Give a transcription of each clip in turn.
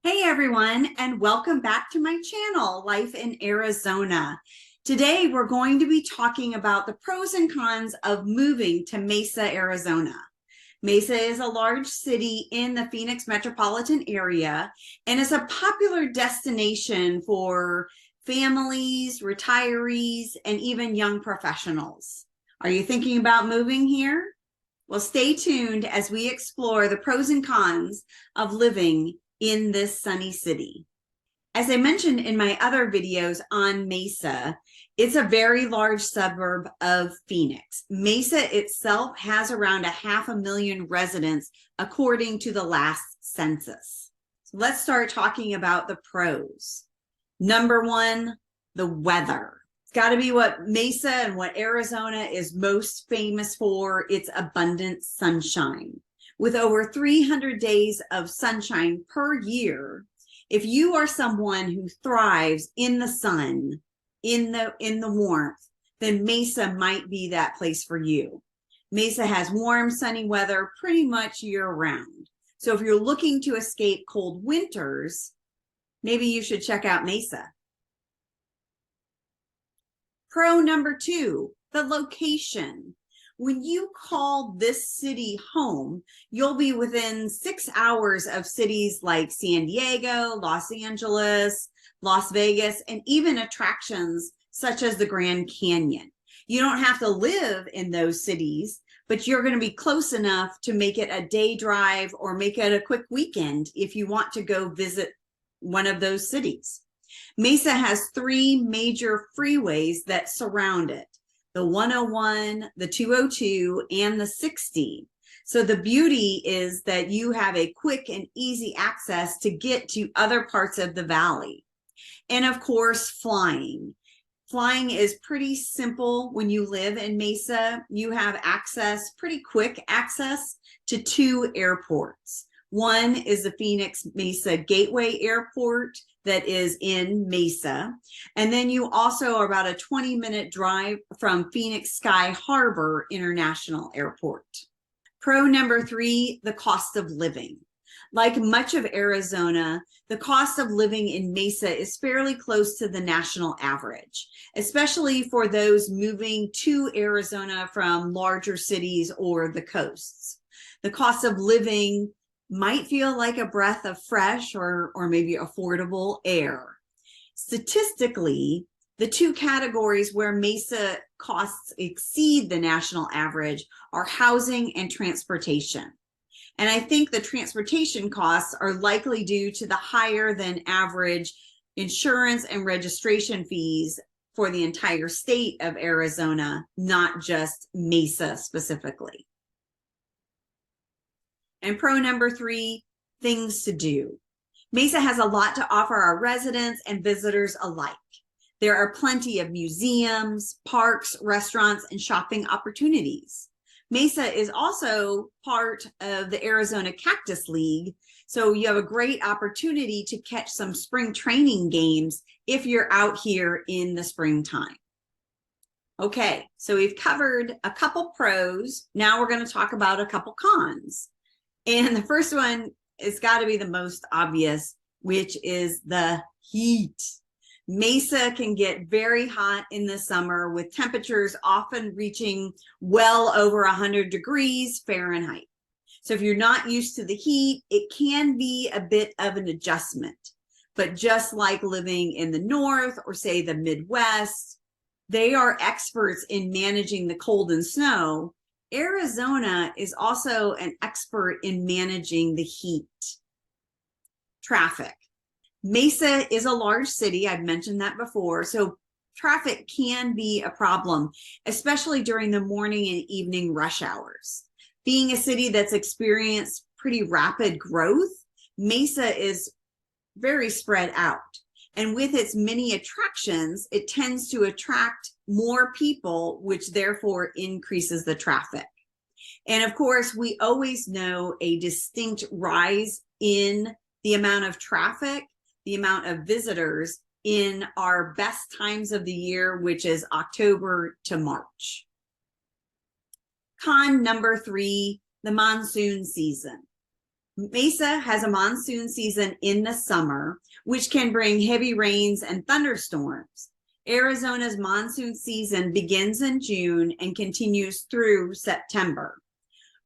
Hey everyone, and welcome back to my channel, Life in Arizona. Today we're going to be talking about the pros and cons of moving to Mesa, Arizona. Mesa is a large city in the Phoenix metropolitan area and is a popular destination for families, retirees, and even young professionals. Are you thinking about moving here? Well, stay tuned as we explore the pros and cons of living in this sunny city. As I mentioned in my other videos on Mesa, it's a very large suburb of Phoenix. Mesa itself has around 500,000 residents according to the last census. So let's start talking about the pros. Number one, the weather. It's got to be what Mesa and what Arizona is most famous for. It's abundant sunshine. With over 300 days of sunshine per year, if you are someone who thrives in the sun, in the warmth, then Mesa might be that place for you. Mesa has warm, sunny weather pretty much year round. So if you're looking to escape cold winters, maybe you should check out Mesa. Pro number two, the location. When you call this city home, you'll be within 6 hours of cities like San Diego, Los Angeles, Las Vegas, and even attractions such as the Grand Canyon. You don't have to live in those cities, but you're going to be close enough to make it a day drive or make it a quick weekend if you want to go visit one of those cities. Mesa has 3 major freeways that surround it: the 101, the 202, and the 60. So the beauty is that you have a quick and easy access to get to other parts of the valley. And of course, flying. Flying is pretty simple when you live in Mesa. You have access, pretty quick access, to 2 airports. One is the Phoenix Mesa Gateway Airport that is in Mesa. And then you also are about a 20-minute drive from Phoenix Sky Harbor International Airport. Pro number 3, the cost of living. Like much of Arizona, the cost of living in Mesa is fairly close to the national average, especially for those moving to Arizona from larger cities or the coasts. The cost of living might feel like a breath of fresh or maybe affordable air. Statistically, the 2 categories where Mesa costs exceed the national average are housing and transportation. And I think the transportation costs are likely due to the higher than average insurance and registration fees for the entire state of Arizona, not just Mesa specifically. And pro number 3, things to do. Mesa has a lot to offer our residents and visitors alike. There are plenty of museums, parks, restaurants, and shopping opportunities. Mesa is also part of the Arizona Cactus League, so you have a great opportunity to catch some spring training games if you're out here in the springtime. Okay, so we've covered a couple pros. Now we're going to talk about a couple cons. And the first one has got to be the most obvious, which is the heat. Mesa can get very hot in the summer with temperatures often reaching well over 100 degrees Fahrenheit. So if you're not used to the heat, it can be a bit of an adjustment. But just like living in the north or say the Midwest, they are experts in managing the cold and snow. Arizona is also an expert in managing the heat. Traffic. Mesa is a large city. I've mentioned that before. So traffic can be a problem, especially during the morning and evening rush hours. Being a city that's experienced pretty rapid growth, Mesa is very spread out. And with its many attractions, it tends to attract more people, which therefore increases the traffic. And of course, we always know a distinct rise in the amount of traffic, the amount of visitors in our best times of the year, which is October to March. Con number 3, the monsoon season. Mesa has a monsoon season in the summer, which can bring heavy rains and thunderstorms. Arizona's monsoon season begins in June and continues through September.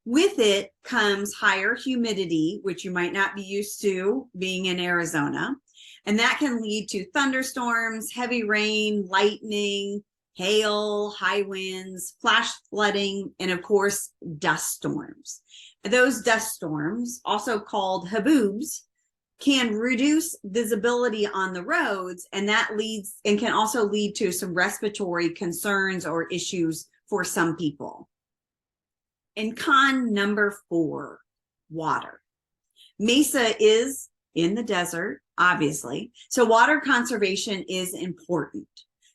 With it comes higher humidity, which you might not be used to being in Arizona, and that can lead to thunderstorms, heavy rain, lightning, hail, high winds, flash flooding, and of course, dust storms. Those dust storms, also called haboobs, can reduce visibility on the roads, and that leads and can also lead to some respiratory concerns or issues for some people. And con number 4, water. Mesa is in the desert, obviously, so water conservation is important.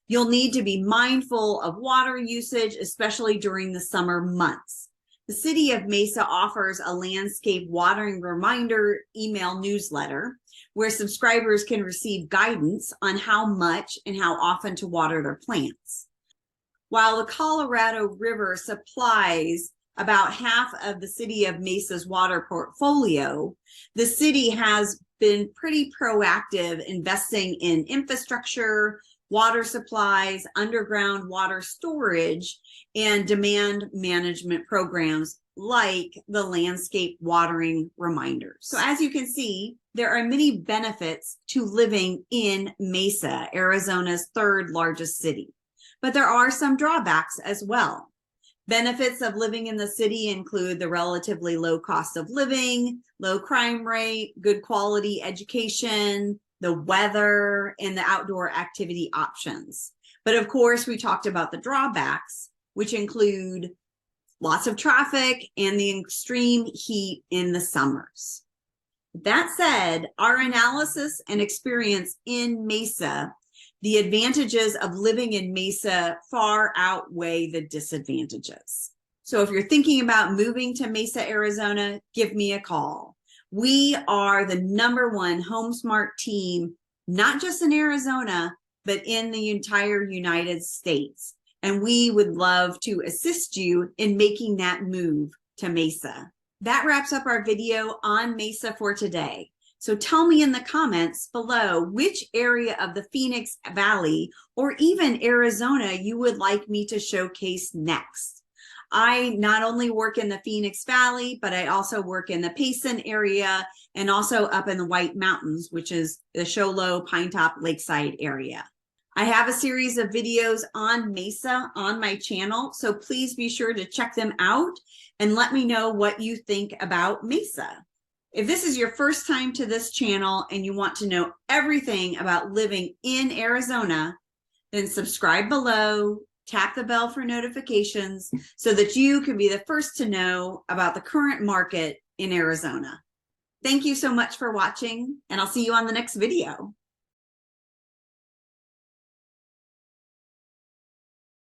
You'll need to be mindful of water usage, especially during the summer months. The city of Mesa offers a landscape watering reminder email newsletter where subscribers can receive guidance on how much and how often to water their plants. While the Colorado River supplies about half of the city of Mesa's water portfolio, the city has been pretty proactive investing in infrastructure, water supplies, underground water storage, and demand management programs like the landscape watering reminders. So as you can see, there are many benefits to living in Mesa, Arizona's 3rd largest city, but there are some drawbacks as well. Benefits of living in the city include the relatively low cost of living, low crime rate, good quality education, the weather, and the outdoor activity options. But of course, we talked about the drawbacks, which include lots of traffic and the extreme heat in the summers. That said, our analysis and experience in Mesa, the advantages of living in Mesa far outweigh the disadvantages. So if you're thinking about moving to Mesa, Arizona, give me a call. We are the #1 HomeSmart team, not just in Arizona, but in the entire United States. And we would love to assist you in making that move to Mesa. That wraps up our video on Mesa for today. So tell me in the comments below which area of the Phoenix Valley or even Arizona you would like me to showcase next. I not only work in the Phoenix Valley, but I also work in the Payson area and also up in the White Mountains, which is the Show Low, Pinetop, Lakeside area. I have a series of videos on Mesa on my channel, so please be sure to check them out and let me know what you think about Mesa. If this is your first time to this channel and you want to know everything about living in Arizona, then subscribe below, tap the bell for notifications so that you can be the first to know about the current market in Arizona. Thank you so much for watching, and I'll see you on the next video.